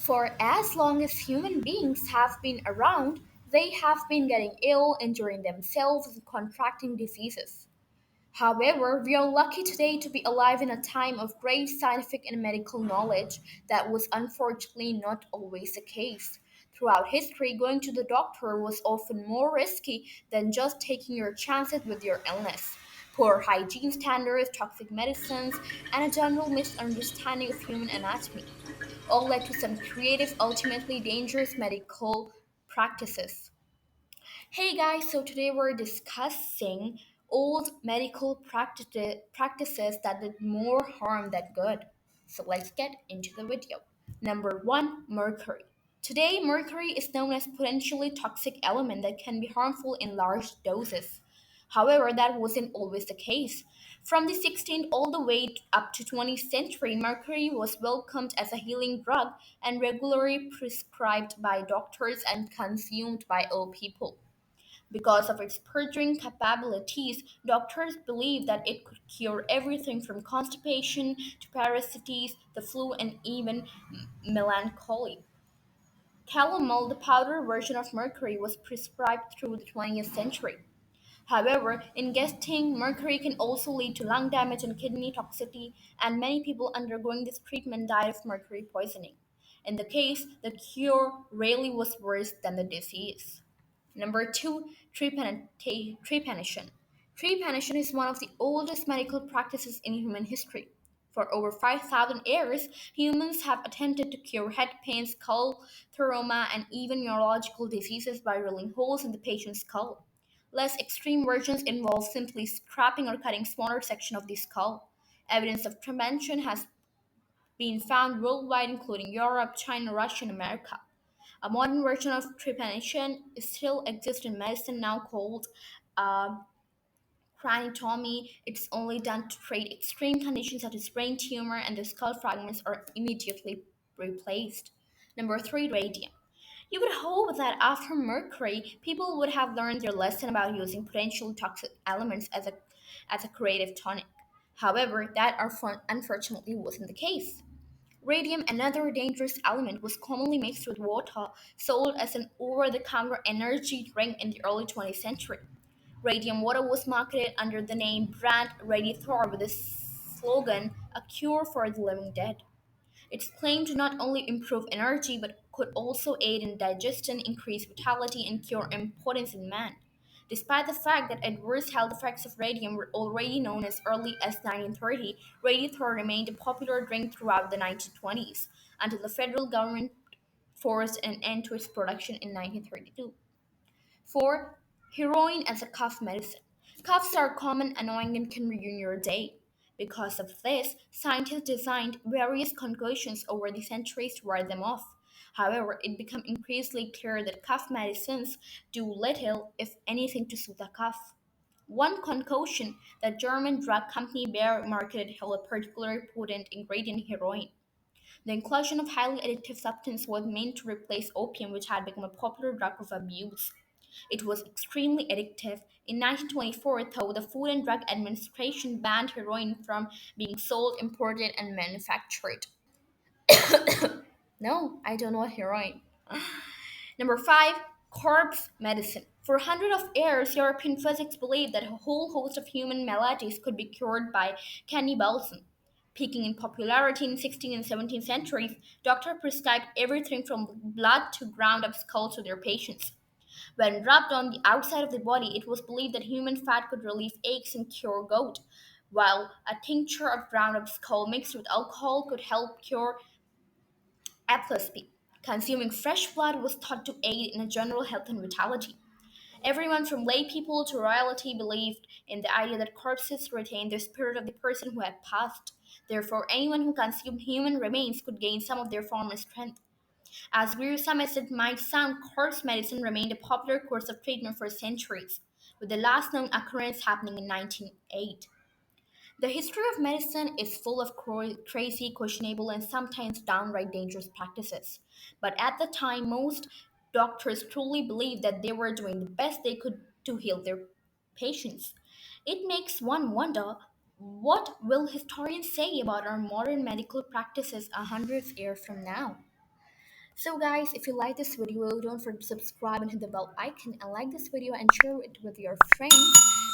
For as long as human beings have been around, they have been getting ill, injuring themselves, and contracting diseases. However, we are lucky today to be alive in a time of great scientific and medical knowledge that was unfortunately not always the case. Throughout history, going to the doctor was often more risky than just taking your chances with your illness. Poor hygiene standards, toxic medicines, and a general misunderstanding of human anatomy all led to some creative, ultimately dangerous medical practices. Hey guys, so today we're discussing old medical practices that did more harm than good. So let's get into the video. Number one, mercury. Today, mercury is known as potentially toxic element that can be harmful in large doses. However, that wasn't always the case. From the 16th all the way up to 20th century, mercury was welcomed as a healing drug and regularly prescribed by doctors and consumed by ill people. Because of its purging capabilities, doctors believed that it could cure everything from constipation to parasites, the flu, and even melancholy. Calomel, the powder version of mercury, was prescribed through the 20th century. However, ingesting mercury can also lead to lung damage and kidney toxicity, and many people undergoing this treatment died of mercury poisoning. In the case, the cure rarely was worse than the disease. Number two, trepanation. Trepanation is one of the oldest medical practices in human history. For over 5,000 years, humans have attempted to cure head pain, skull trauma, and even neurological diseases by drilling holes in the patient's skull. Less extreme versions involve simply scraping or cutting smaller sections of the skull. Evidence of trepanation has been found worldwide, including Europe, China, Russia, and America. A modern version of trepanation still exists in medicine now called uh, craniotomy. It's only done to treat extreme conditions such as brain tumor, and the skull fragments are immediately replaced. Number three, radium. You would hope that after mercury, people would have learned their lesson about using potentially toxic elements as a creative tonic. However, that unfortunately wasn't the case. Radium, another dangerous element, was commonly mixed with water, sold as an over the counter energy drink in the early 20th century. Radium water was marketed under the name brand Radiator with the slogan, "A cure for the living dead." Its claim to not only improve energy but could also aid in digestion, increase vitality, and cure impotence in man. Despite the fact that adverse health effects of radium were already known as early as 1930, Radiator remained a popular drink throughout the 1920s until the federal government forced an end to its production in 1932. 4. Heroin as a cough medicine. Coughs are common, annoying, and can ruin your day. Because of this, scientists designed various concoctions over the centuries to ward them off. However, it became increasingly clear that cough medicines do little, if anything, to soothe a cough. One concoction, the German drug company Bayer marketed, held a particularly potent ingredient, heroin. The inclusion of highly addictive substance was meant to replace opium, which had become a popular drug of abuse. It was extremely addictive. In 1924, though, the Food and Drug Administration banned heroin from being sold, imported, and manufactured. No, I don't want heroin. Number five, corpse medicine. For hundreds of years, European physicists believed that a whole host of human maladies could be cured by cannibalism. Peaking in popularity in 16th and 17th centuries, doctors prescribed everything from blood to ground up skull to their patients. When rubbed on the outside of the body, it was believed that human fat could relieve aches and cure gout, while a tincture of ground up skull mixed with alcohol could help cure epilepsy. Consuming fresh blood was thought to aid in a general health and vitality. Everyone from lay people to royalty believed in the idea that corpses retained the spirit of the person who had passed. Therefore, anyone who consumed human remains could gain some of their former strength. As wearisome as it might sound, corpse medicine remained a popular course of treatment for centuries, with the last known occurrence happening in 1908. The history of medicine is full of crazy, questionable, and sometimes downright dangerous practices. But at the time, most doctors truly believed that they were doing the best they could to heal their patients. It makes one wonder, what will historians say about our modern medical practices 100 years from now? So, guys, if you like this video, don't forget to subscribe and hit the bell icon and like this video and share it with your friends.